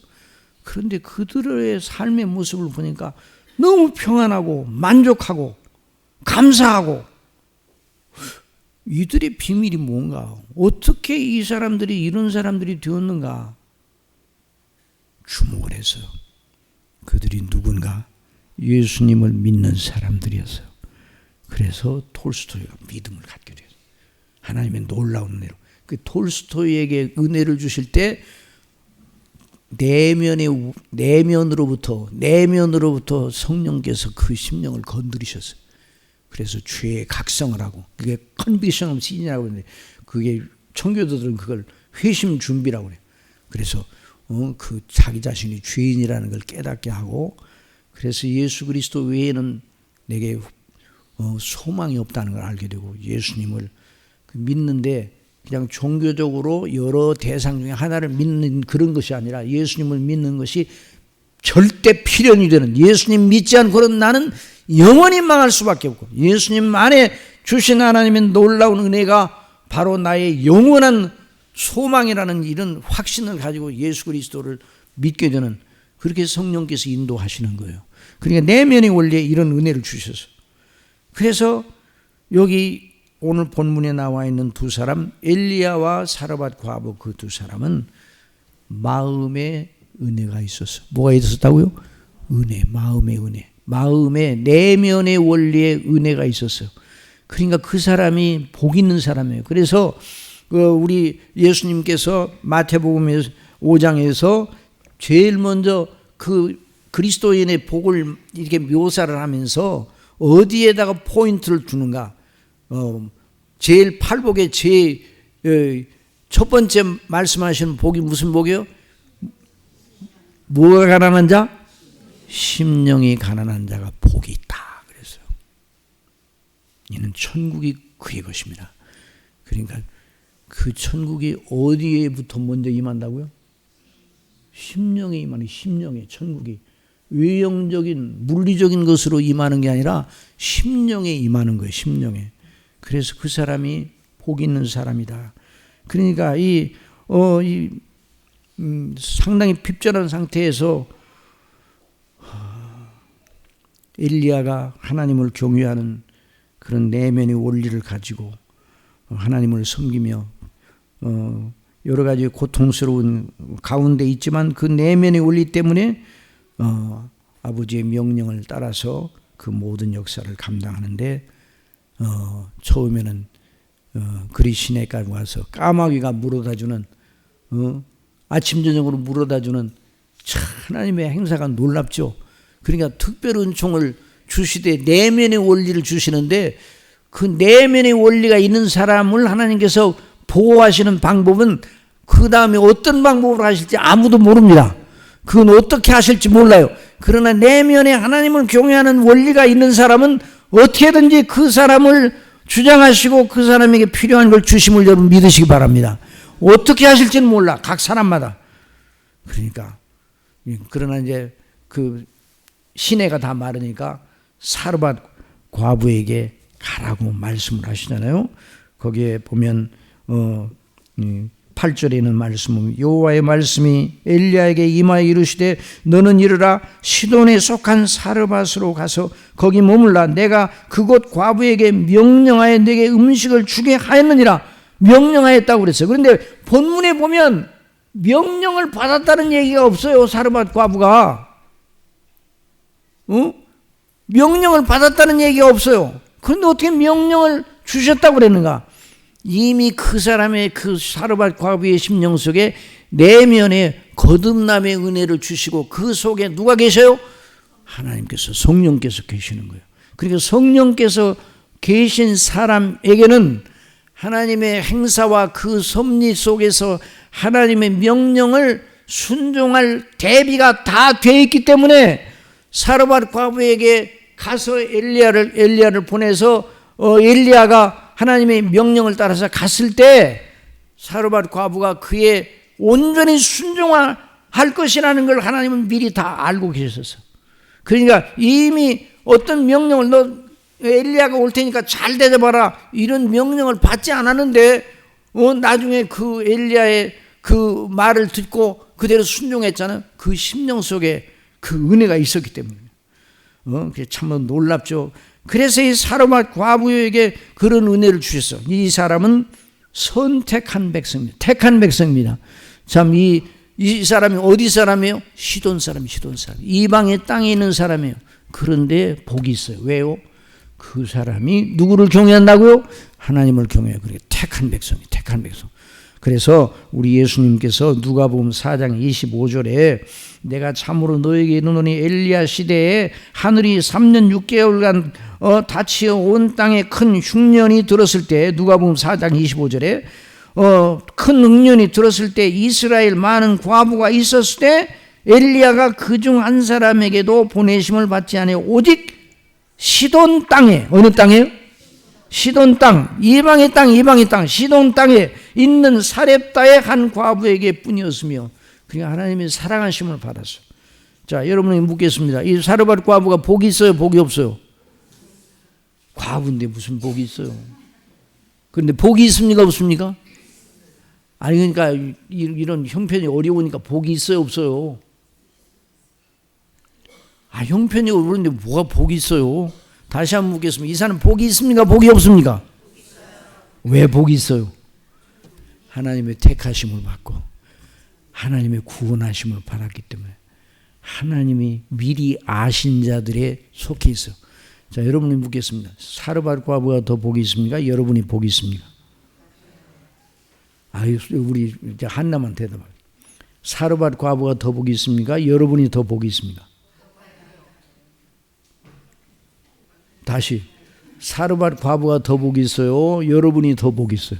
그런데 그들의 삶의 모습을 보니까 너무 평안하고 만족하고 감사하고, 이들의 비밀이 뭔가, 어떻게 이 사람들이 이런 사람들이 되었는가 주목을 했어요. 그들이 누군가? 예수님을 믿는 사람들이었어요. 그래서 톨스토이가 믿음을 갖게 됐어요. 하나님의 놀라운 은혜로. 그 톨스토이에게 은혜를 주실 때 내면으로부터 성령께서 그 심령을 건드리셨어요. 그래서 죄의 각성을 하고, 그게 컨비션 오브 신이라고 하는데, 그게 청교도들은 그걸 회심 준비라고 그래요. 그래서 그 자기 자신이 죄인이라는 걸 깨닫게 하고, 그래서 예수 그리스도 외에는 내게 소망이 없다는 걸 알게 되고, 예수님을 믿는데 그냥 종교적으로 여러 대상 중에 하나를 믿는 그런 것이 아니라 예수님을 믿는 것이 절대 필연이 되는, 예수님 믿지 않고는 나는 영원히 망할 수밖에 없고, 예수님 안에 주신 하나님의 놀라운 은혜가 바로 나의 영원한 소망이라는 이런 확신을 가지고 예수 그리스도를 믿게 되는, 그렇게 성령께서 인도하시는 거예요. 그러니까 내면의 원리에 이런 은혜를 주셨어요. 그래서 여기 오늘 본문에 나와 있는 두 사람, 엘리야와 사르밧 과부, 그 두 사람은 마음의 은혜가 있었어요. 뭐가 있었다고요? 은혜, 마음의 은혜. 마음의 내면의 원리에 은혜가 있었어요. 그러니까 그 사람이 복 있는 사람이에요. 그래서 우리 예수님께서 마태복음 5장에서 제일 먼저 그 그리스도인의 복을 이렇게 묘사를 하면서 어디에다가 포인트를 두는가? 제일 팔복의 첫 번째 말씀하시는 복이 무슨 복이요? 뭐가 가난한 자? 심령이 가난한 자가 복이 있다 그랬어요. 이는 천국이 그의 것입니다. 그러니까 그 천국이 어디에부터 먼저 임한다고요? 심령에 임하는, 심령에, 천국이 외형적인 물리적인 것으로 임하는 게 아니라 심령에 임하는 거예요. 심령에. 그래서 그 사람이 복 있는 사람이다. 그러니까 상당히 핍절한 상태에서 엘리야가 하나님을 경외하는 그런 내면의 원리를 가지고 하나님을 섬기며 여러 가지 고통스러운 가운데 있지만 그 내면의 원리 때문에 아버지의 명령을 따라서 그 모든 역사를 감당하는데, 처음에는 그리 시내까지 와서 까마귀가 물어다주는, 아침 저녁으로 물어다주는 하나님의 행사가 놀랍죠. 그러니까 특별 은총을 주시되 내면의 원리를 주시는데, 그 내면의 원리가 있는 사람을 하나님께서 보호하시는 방법은 그 다음에 어떤 방법으로 하실지 아무도 모릅니다. 그건 어떻게 하실지 몰라요. 그러나 내면에 하나님을 경외하는 원리가 있는 사람은 어떻게든지 그 사람을 주장하시고 그 사람에게 필요한 걸 주심을 여러분 믿으시기 바랍니다. 어떻게 하실지는 몰라, 각 사람마다. 그러니까 그러나 이제 그 시내가 다 마르니까 사르밧 과부에게 가라고 말씀을 하시잖아요. 거기에 보면 8절에 있는 말씀은 여호와의 말씀이 엘리야에게 임하여 이르시되 너는 이르라 시돈에 속한 사르밧으로 가서 거기 머물라. 내가 그곳 과부에게 명령하여 내게 음식을 주게 하였느니라. 명령하였다고 그랬어요. 그런데 본문에 보면 명령을 받았다는 얘기가 없어요. 사르밧 과부가 명령을 받았다는 얘기가 없어요. 그런데 어떻게 명령을 주셨다고 그랬는가? 이미 그 사람의 그 사르밧 과부의 심령 속에 내면에 거듭남의 은혜를 주시고 그 속에 누가 계셔요? 하나님께서, 성령께서 계시는 거예요. 그러니까 성령께서 계신 사람에게는 하나님의 행사와 그 섭리 속에서 하나님의 명령을 순종할 대비가 다 돼 있기 때문에 사르밧 과부에게 가서 엘리야를 보내서 엘리야가 하나님의 명령을 따라서 갔을 때 사르밧 과부가 그의 온전히 순종할 것이라는 걸 하나님은 미리 다 알고 계셨어. 그러니까 이미 어떤 명령을 너 엘리야가 올 테니까 잘 대접하라 이런 명령을 받지 않았는데 나중에 그 엘리야의 그 말을 듣고 그대로 순종했잖아요. 그 심령 속에 그 은혜가 있었기 때문에 그게 참 놀랍죠. 그래서 이 사르밧 과부에게 그런 은혜를 주셨어. 이 사람은 선택한 백성입니다. 택한 백성입니다. 참 이 사람이 어디 사람이에요? 시돈 사람. 이방의 땅에 있는 사람이에요. 그런데 복이 있어요. 왜요? 그 사람이 누구를 경외한다고요? 하나님을 경외해요. 그게 택한 백성. 그래서 우리 예수님께서 누가복음 4장 25절에 내가 참으로 너에게 이르노니 엘리야 시대에 하늘이 3년 6개월간 닫히어 온 땅에 큰 흉년이 들었을 때, 누가복음 4장 25절에 큰 흉년이 들었을 때 이스라엘 많은 과부가 있었을 때 엘리야가 그중 한 사람에게도 보내심을 받지 않아요. 오직 시돈 땅에, 어느 땅이에요? 시돈 땅, 이방의 땅, 시돈 땅에 있는 사렙다의 한 과부에게 뿐이었으며, 그러니까 하나님의 사랑하심을 받았어. 자, 여러분이 묻겠습니다. 이 사르밧 과부가 복이 있어요, 복이 없어요? 과부인데 무슨 복이 있어요? 그런데 복이 있습니까, 없습니까? 아니, 그러니까 이런 형편이 어려우니까 복이 있어요, 없어요? 형편이 어려운데 뭐가 복이 있어요? 다시 한번 묻겠습니다. 이 사람 복이 있습니까, 복이 없습니까? 왜 복이 있어요? 하나님의 택하심을 받고 하나님의 구원하심을 받았기 때문에 하나님이 미리 아신 자들에 속해 있어요. 자, 여러분이 묻겠습니다. 사르밧 과부가 더 복이 있습니까? 여러분이 복이 있습니까? 우리 이제 한나만 대답할게요. 사르밧 과부가 더 복이 있습니까? 여러분이 더 복이 있습니까? 다시, 사르밧 과부가 더 복이 있어요? 여러분이 더 복이 있어요?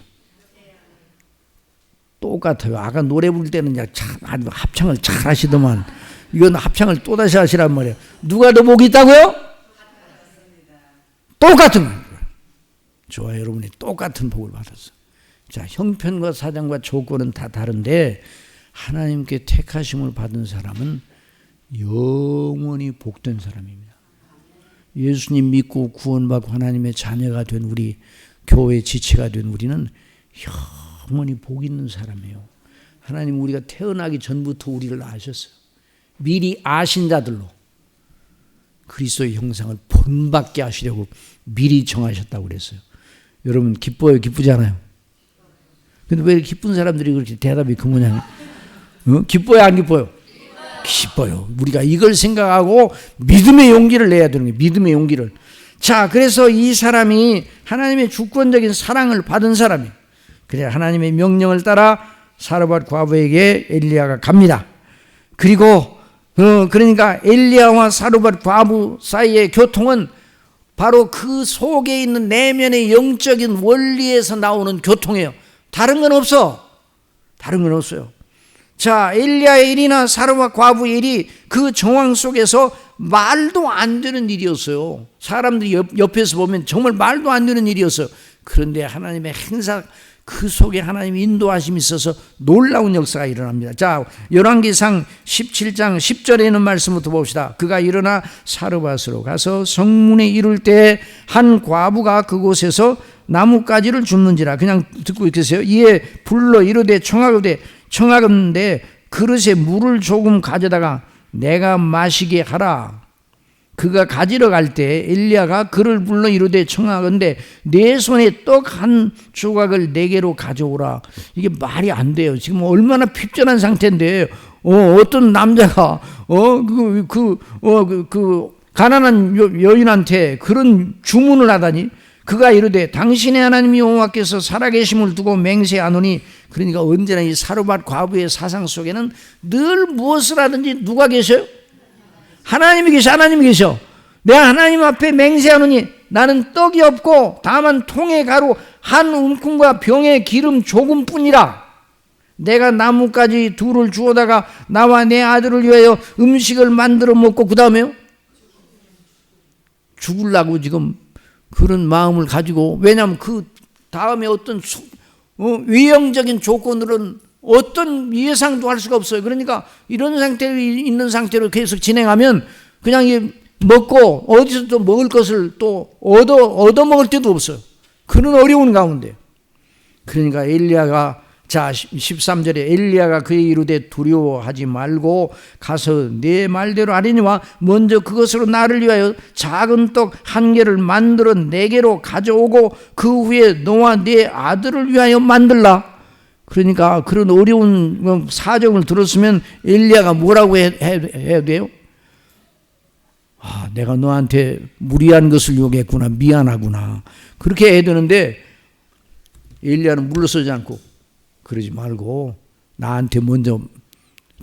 똑같아요. 아까 노래 부를 때는 아주 합창을 잘 하시더만 이건 합창을 또다시 하시란 말이에요. 누가 더 복이 있다고요? 똑같은 거예요. 저와 여러분이 똑같은 복을 받았어요. 자, 형편과 사정과 조건은 다 다른데 하나님께 택하심을 받은 사람은 영원히 복된 사람입니다. 예수님 믿고 구원받고 하나님의 자녀가 된 우리, 교회의 지체가 된 우리는 영원히 복 있는 사람이에요. 하나님 우리가 태어나기 전부터 우리를 아셨어요. 미리 아신 자들로 그리스도의 형상을 본받게 하시려고 미리 정하셨다고 그랬어요. 여러분 기뻐요, 기쁘지 않아요? 근데 왜 기쁜 사람들이 그렇게 대답이 그 모양이에요? 기뻐요, 안 기뻐요? 기뻐요. 우리가 이걸 생각하고 믿음의 용기를 내야 되는 거예요. 믿음의 용기를. 자, 그래서 이 사람이 하나님의 주권적인 사랑을 받은 사람이에요. 그래 하나님의 명령을 따라 사르밧 과부에게 엘리야가 갑니다. 그리고 그러니까 엘리야와 사르밧 과부 사이의 교통은 바로 그 속에 있는 내면의 영적인 원리에서 나오는 교통이에요. 다른 건 없어. 다른 건 없어요. 자, 엘리야의 일이나 사르밧 과부의 일이 그 정황 속에서 말도 안 되는 일이었어요. 사람들이 옆에서 보면 정말 말도 안 되는 일이었어요. 그런데 하나님의 행사, 그 속에 하나님의 인도하심이 있어서 놀라운 역사가 일어납니다. 자, 열왕기상 17장 10절에 있는 말씀부터 봅시다. 그가 일어나 사르밧으로 가서 성문에 이를 때 한 과부가 그곳에서 나뭇가지를 줍는지라. 그냥 듣고 계세요. 이에 불러 이르되 청하건대 그릇에 물을 조금 가져다가 내가 마시게 하라. 그가 가지러 갈 때 엘리야가 그를 불러 이르되 청하건대 내 손에 떡 한 조각을 내게로 가져오라. 이게 말이 안 돼요. 지금 얼마나 핍절한 상태인데 어떤 남자가 가난한 여인한테 그런 주문을 하다니. 그가 이르되 당신의 하나님 여호와께서 살아계심을 두고 맹세하노니. 그러니까 언제나 이 사르밧 과부의 사상 속에는 늘 무엇을 하든지 누가 계셔요? 하나님이 계셔. 하나님이 계셔. 내가 하나님 앞에 맹세하노니 나는 떡이 없고 다만 통의 가루 한 움큼과 병에 기름 조금뿐이라. 내가 나뭇가지 둘을 주워다가 나와 내 아들을 위하여 음식을 만들어 먹고 그 다음에요? 죽으려고 지금 그런 마음을 가지고. 왜냐하면 그 다음에 어떤 외형적인 조건으로는 어떤 예상도 할 수가 없어요. 그러니까 이런 상태로 있는 상태로 계속 진행하면 그냥 먹고 어디서 또 먹을 것을 또 얻어 먹을 데도 없어요. 그런 어려운 가운데. 그러니까 엘리야가, 자 13절에 엘리야가 그에게 이르되 두려워하지 말고 가서 내 말대로 하리니와 먼저 그것으로 나를 위하여 작은 떡 한 개를 만들어 내게로 가져오고 그 후에 너와 네 아들을 위하여 만들라. 그러니까 그런 어려운 사정을 들었으면 엘리야가 뭐라고 해야 돼요? 아, 내가 너한테 무리한 것을 요구했구나, 미안하구나, 그렇게 해야 되는데 엘리야는 물러서지 않고 그러지 말고 나한테 먼저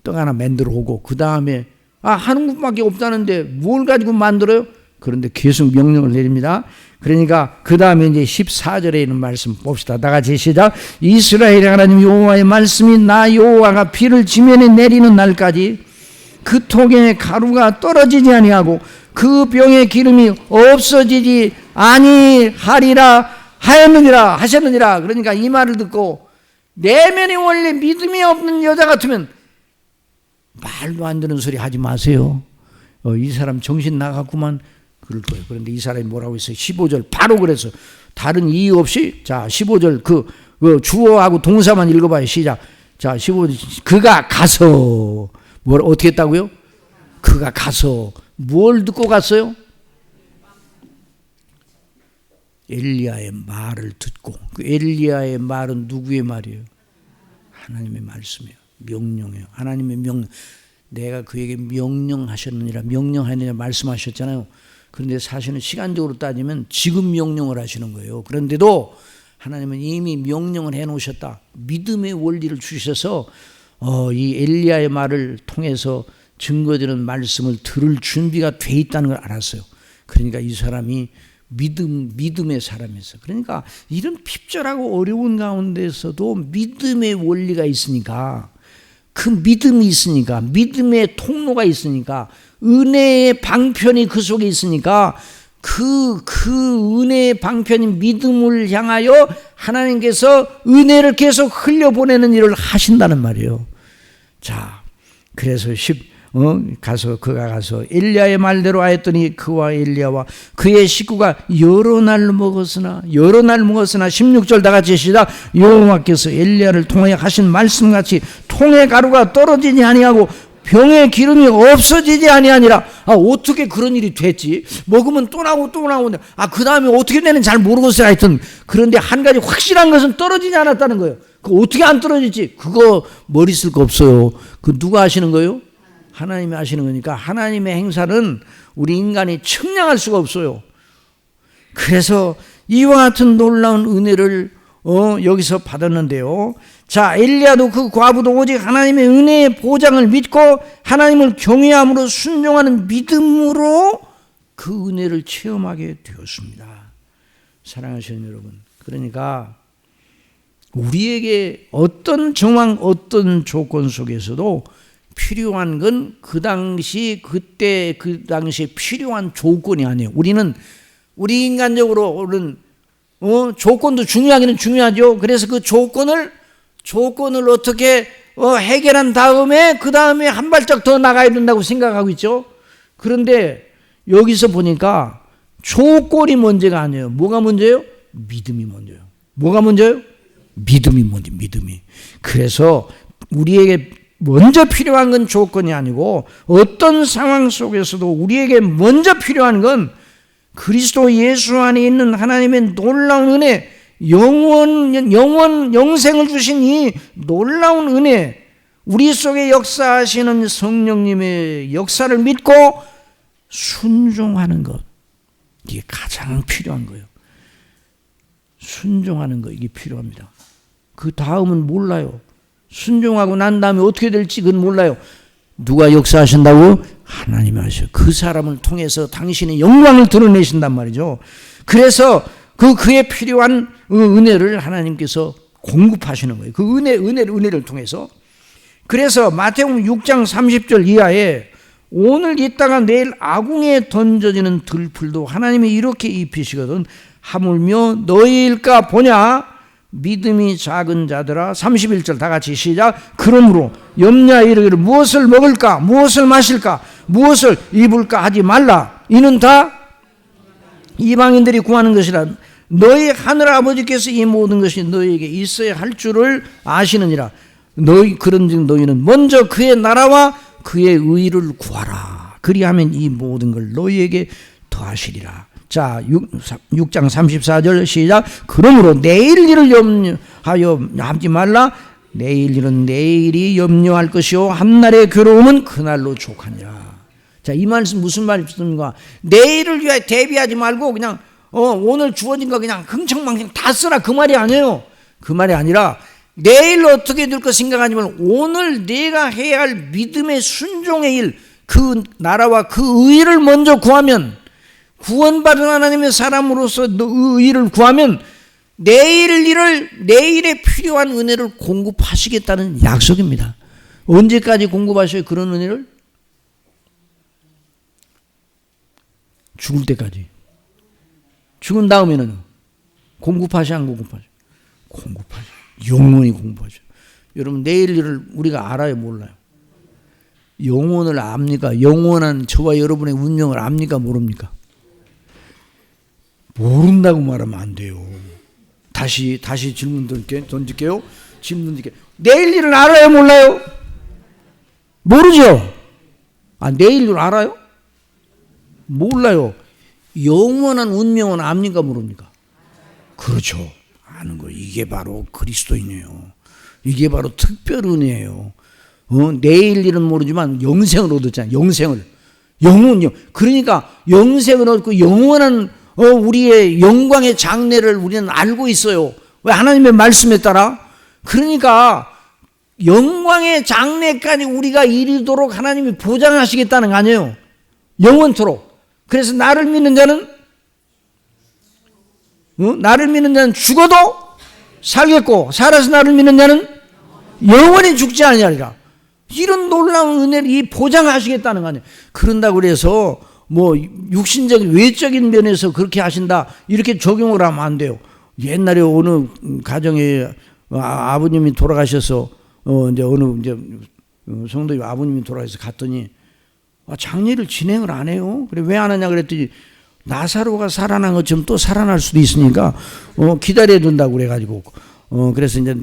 떡 하나 만들어 오고 그 다음에 하는 것밖에 없다는데 뭘 가지고 만들어요? 그런데 계속 명령을 내립니다. 그러니까 그 다음에 이제 14절에 있는 말씀 봅시다. 다 같이 시작. 이스라엘의 하나님 여호와의 말씀이 나 여호와가 비를 지면에 내리는 날까지 그 통에 가루가 떨어지지 아니하고 그 병의 기름이 없어지지 아니하리라 하셨느니라. 그러니까 이 말을 듣고 내면이 원래 믿음이 없는 여자 같으면 말도 안 되는 소리 하지 마세요. 이 사람 정신 나갔구만 그럴 거예요. 그런데 이 사람이 뭐라고 했어요? 15절 바로 그래서 다른 이유 없이, 자 15절 그 주어하고 동사만 읽어봐요. 시작. 자 15절 그가 가서 뭘 어떻게 했다고요? 그가 가서 뭘 듣고 갔어요? 엘리야의 말을 듣고. 그 엘리야의 말은 누구의 말이에요? 하나님의 말씀이에요. 명령이에요. 하나님의 명령. 내가 그에게 명령하셨느니라, 명령하느니라 말씀하셨잖아요. 그런데 사실은 시간적으로 따지면 지금 명령을 하시는 거예요. 그런데도 하나님은 이미 명령을 해놓으셨다. 믿음의 원리를 주셔서 이 엘리야의 말을 통해서 증거되는 말씀을 들을 준비가 돼 있다는 걸 알았어요. 그러니까 이 사람이 믿음의 사람이었어요. 그러니까 이런 핍절하고 어려운 가운데서도 믿음의 원리가 있으니까, 그 믿음이 있으니까, 믿음의 통로가 있으니까, 은혜의 방편이 그 속에 있으니까 그 은혜의 방편인 믿음을 향하여 하나님께서 은혜를 계속 흘려보내는 일을 하신다는 말이에요. 자, 그래서 그가 가서 엘리야의 말대로 하였더니 그와 엘리야와 그의 식구가 여러 날 먹었으나 16절 다 같이 시작. 여호와께서 엘리야를 통하여 하신 말씀같이 통의 가루가 떨어지지 아니하고 병의 기름이 없어지지 아니하니라. 어떻게 그런 일이 됐지? 먹으면 또 나오는데 그 다음에 어떻게 되는지 잘 모르겠어요. 하여튼 그런데 한 가지 확실한 것은 떨어지지 않았다는 거예요. 그 어떻게 안 떨어지지? 그거 머리 쓸 거 없어요. 그 누가 하시는 거예요? 하나님이 하시는 거니까 하나님의 행사는 우리 인간이 측량할 수가 없어요. 그래서 이와 같은 놀라운 은혜를 여기서 받았는데요. 자, 엘리야도 그 과부도 오직 하나님의 은혜의 보장을 믿고 하나님을 경외함으로 순종하는 믿음으로 그 은혜를 체험하게 되었습니다. 사랑하시는 여러분, 그러니까 우리에게 어떤 정황, 어떤 조건 속에서도 필요한 건 그 당시에 필요한 조건이 아니에요. 우리 인간적으로는 조건도 중요하기는 중요하죠. 그래서 그 조건을 어떻게 해결한 다음에 그 다음에 한 발짝 더 나가야 된다고 생각하고 있죠. 그런데 여기서 보니까 조건이 문제가 아니에요. 뭐가 문제예요? 믿음이 먼저예요. 뭐가 먼저예요? 믿음이 먼저. 믿음이. 그래서 우리에게 먼저 필요한 건 조건이 아니고 어떤 상황 속에서도 우리에게 먼저 필요한 건 그리스도 예수 안에 있는 하나님의 놀라운 은혜, 영생을 주신 이 놀라운 은혜, 우리 속에 역사하시는 성령님의 역사를 믿고 순종하는 것, 이게 가장 필요한 거예요. 순종하는 거, 이게 필요합니다. 그 다음은 몰라요. 순종하고 난 다음에 어떻게 될지 그건 몰라요. 누가 역사하신다고? 하나님이 하셔. 그 사람을 통해서 당신의 영광을 드러내신단 말이죠. 그래서 그에 필요한 은혜를 하나님께서 공급하시는 거예요. 그 은혜를 통해서. 그래서 마태복음 6장 30절 이하에 오늘 있다가 내일 아궁이에 던져지는 들풀도 하나님이 이렇게 입히시거든. 하물며 너희일까 보냐? 믿음이 작은 자들아. 31절 다 같이 시작. 그러므로 염려하여 이르기를 무엇을 먹을까, 무엇을 마실까, 무엇을 입을까 하지 말라. 이는 다 이방인들이 구하는 것이라. 너희 하늘 아버지께서 이 모든 것이 너희에게 있어야 할 줄을 아시느니라. 그런즉 너희는 먼저 그의 나라와 그의 의를 구하라. 그리하면 이 모든 걸 너희에게 더하시리라. 자, 6장 34절 시작. 그러므로 내일 일을 염려하여 하지 말라. 내일 일은 내일이 염려할 것이요 한날의 괴로움은 그날로 족하니라. 자, 이 말씀 무슨 말입니까? 내일을 위하여 대비하지 말고 그냥 오늘 주어진 거 그냥 흥청망청 다 쓰라, 그 말이 아니에요. 그 말이 아니라 내일 어떻게 될 거 생각하지 말고 오늘 내가 해야 할 믿음의 순종의 일, 그 나라와 그 의를 먼저 구하면, 구원받은 하나님의 사람으로서 의를 구하면 내일에 필요한 은혜를 공급하시겠다는 약속입니다. 언제까지 공급하셔요? 그런 은혜를? 죽을 때까지. 죽은 다음에는 공급하셔, 안 공급하셔? 공급하셔. 영원히 공급하셔. 여러분, 내일 일을 우리가 알아요, 몰라요? 영혼을 압니까? 영원한 저와 여러분의 운명을 압니까, 모릅니까? 모른다고 말하면 안 돼요. 다시 질문 던질게요. 내일 일을 알아요, 몰라요? 모르죠? 내일 일을 알아요? 몰라요. 영원한 운명은 압니까, 모릅니까? 그렇죠. 아는 거. 이게 바로 그리스도인이에요. 이게 바로 특별 은혜예요. 내일 일은 모르지만 영생을 얻었잖아요. 영혼요. 그러니까 영생을 얻고 영원한 우리의 영광의 장래를 우리는 알고 있어요. 왜? 하나님의 말씀에 따라. 그러니까 영광의 장래까지 우리가 이르도록 하나님이 보장하시겠다는 거 아니에요. 영원토록. 그래서 나를 믿는 자는 죽어도 살겠고, 살아서 나를 믿는 자는 영원히 죽지 아니하리라. 이런 놀라운 은혜를 보장하시겠다는 거 아니에요. 그런다고 그래서 뭐 육신적인 외적인 면에서 그렇게 하신다 이렇게 적용을 하면 안 돼요. 옛날에 어느 가정에 아버님이 돌아가셔서 이제 성도님 아버님이 돌아가셔서 갔더니 장례를 진행을 안 해요. 그래, 왜 안 하냐 그랬더니 나사로가 살아난 것처럼 또 살아날 수도 있으니까 기다려야 된다고 그래가지고 그래서 이제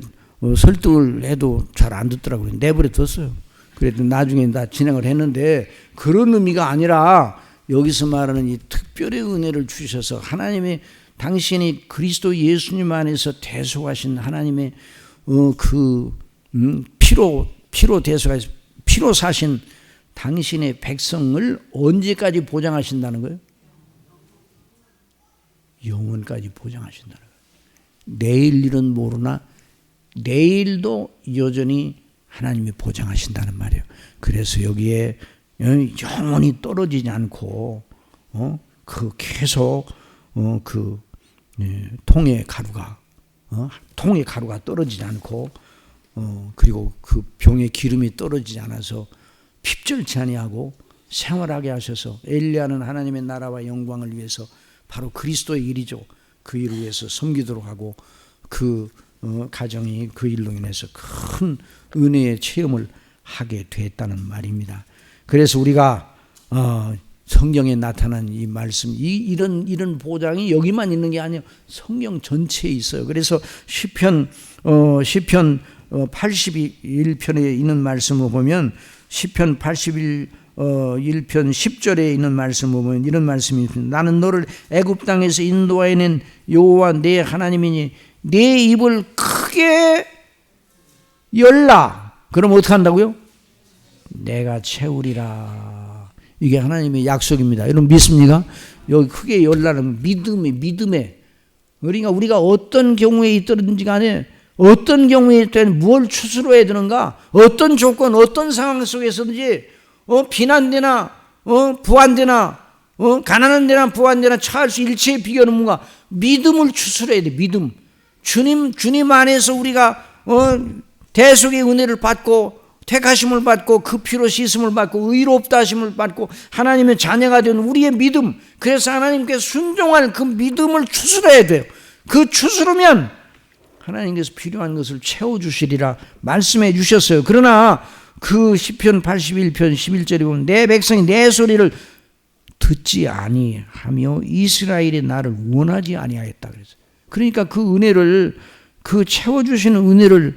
설득을 해도 잘 안 듣더라고요. 내버려 뒀어요. 그래도 나중에 다 진행을 했는데, 그런 의미가 아니라 여기서 말하는 이 특별의 은혜를 주셔서 하나님의, 당신이 그리스도 예수님 안에서 대속하신 하나님의 피로 대속하신, 피로 사신 당신의 백성을 언제까지 보장하신다는 거예요? 영원까지 보장하신다는 거예요. 내일 일은 모르나 내일도 여전히 하나님이 보장하신다는 말이에요. 그래서 여기에 영원히 떨어지지 않고 계속 통의 가루가 떨어지지 않고 그리고 그 병의 기름이 떨어지지 않아서 핍절치 아니하고 생활하게 하셔서, 엘리야는 하나님의 나라와 영광을 위해서 바로 그리스도의 일이죠. 그 일을 위해서 섬기도록 하고, 그 가정이 그 일로 인해서 큰 은혜의 체험을 하게 됐다는 말입니다. 그래서 우리가 성경에 나타난 이 말씀, 이런 보장이 여기만 있는 게 아니에요. 성경 전체에 있어요. 그래서 시편 81편에 있는 말씀을 보면, 시편 81편 10절에 있는 말씀을 보면 이런 말씀이 있습니다. 나는 너를 애굽 땅에서 인도하여낸 여호와 내 하나님이니 내 입을 크게 열라. 그럼 어떻게 한다고요? 내가 채우리라. 이게 하나님의 약속입니다. 여러분 믿습니까? 여기 크게 열라는 믿음에. 그러니까 우리가 어떤 경우에 있든지 간에, 어떤 경우에 있든 뭘 추스러야 되는가, 어떤 조건, 어떤 상황 속에서든지 비난되나 부한되나 가난한데나 부한데나 처할 수 일체의 비결은 뭔가? 믿음을 추스러야 돼. 믿음. 주님 안에서 우리가 대속의 은혜를 받고 택하심을 받고 그 피로 씻음을 받고 의롭다 하심을 받고 하나님의 자녀가 된 우리의 믿음, 그래서 하나님께 순종할 그 믿음을 추스러야 돼요. 그 추스르면 하나님께서 필요한 것을 채워주시리라 말씀해 주셨어요. 그러나 그 시편 81편 11절에 보면 내 백성이 내 소리를 듣지 아니하며 이스라엘이 나를 원하지 아니하였다 그랬어요. 그러니까 그 은혜를, 그 채워주시는 은혜를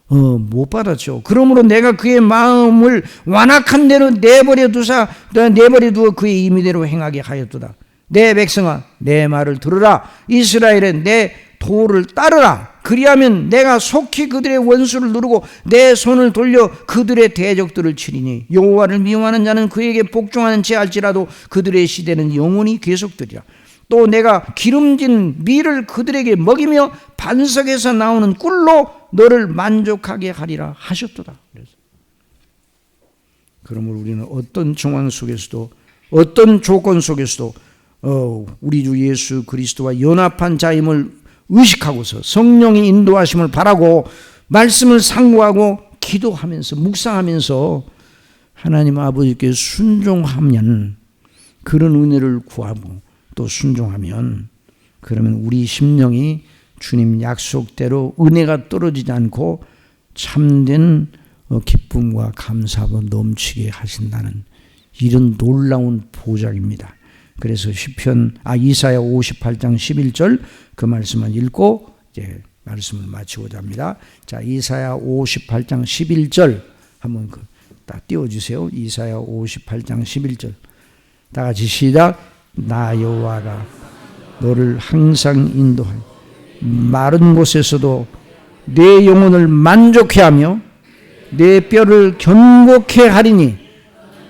못 받았죠. 그러므로 내가 그의 마음을 완악한 대로 내버려 두어 그의 임의대로 행하게 하였도다. 내 백성아, 내 말을 들으라. 이스라엘은 내 도를 따르라. 그리하면 내가 속히 그들의 원수를 누르고 내 손을 돌려 그들의 대적들을 치리니 여호와를 미워하는 자는 그에게 복종하는 지 알지라도 그들의 시대는 영원히 계속되리라. 또 내가 기름진 밀을 그들에게 먹이며 반석에서 나오는 꿀로 너를 만족하게 하리라 하셨도다. 그러므로 우리는 어떤 정황 속에서도, 어떤 조건 속에서도 우리 주 예수 그리스도와 연합한 자임을 의식하고서 성령의 인도하심을 바라고 말씀을 상고하고 기도하면서 묵상하면서 하나님 아버지께 순종하면, 그런 은혜를 구하고 또 순종하면, 그러면 우리 심령이 주님 약속대로 은혜가 떨어지지 않고 참된 기쁨과 감사가 넘치게 하신다는 이런 놀라운 보장입니다. 그래서 이사야 58장 11절 그 말씀을 읽고 이제 말씀을 마치고자 합니다. 자, 이사야 58장 11절 한번 딱 띄워주세요. 이사야 58장 11절 다 같이 시작. 나 여호와가 너를 항상 인도하여 마른 곳에서도 내 영혼을 만족해 하며 내 뼈를 견고케 하리니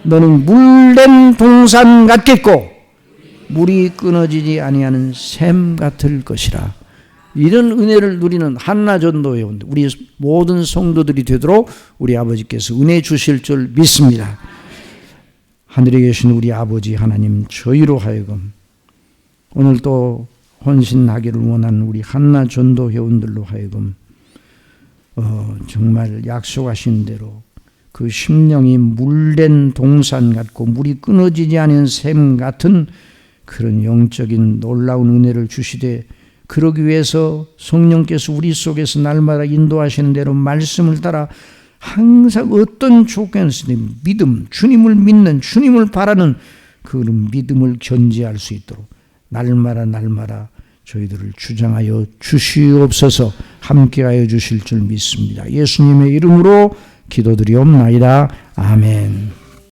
너는 물된 동산 같겠고 물이 끊어지지 아니하는 샘 같을 것이라. 이런 은혜를 누리는 한나 전도회원 우리 모든 성도들이 되도록 우리 아버지께서 은혜 주실 줄 믿습니다. 하늘에 계신 우리 아버지 하나님, 저희로 하여금 오늘 또 헌신하기를 원하는 우리 한나 전도회원들로 하여금 정말 약속하신 대로 그 심령이 물된 동산 같고 물이 끊어지지 않은 샘 같은 그런 영적인 놀라운 은혜를 주시되, 그러기 위해서 성령께서 우리 속에서 날마다 인도하시는 대로 말씀을 따라 항상 어떤 조건에서든 믿음, 주님을 믿는, 주님을 바라는 그런 믿음을 견지할 수 있도록 날마다 저희들을 주장하여 주시옵소서. 함께하여 주실 줄 믿습니다. 예수님의 이름으로 기도드리옵나이다. 아멘.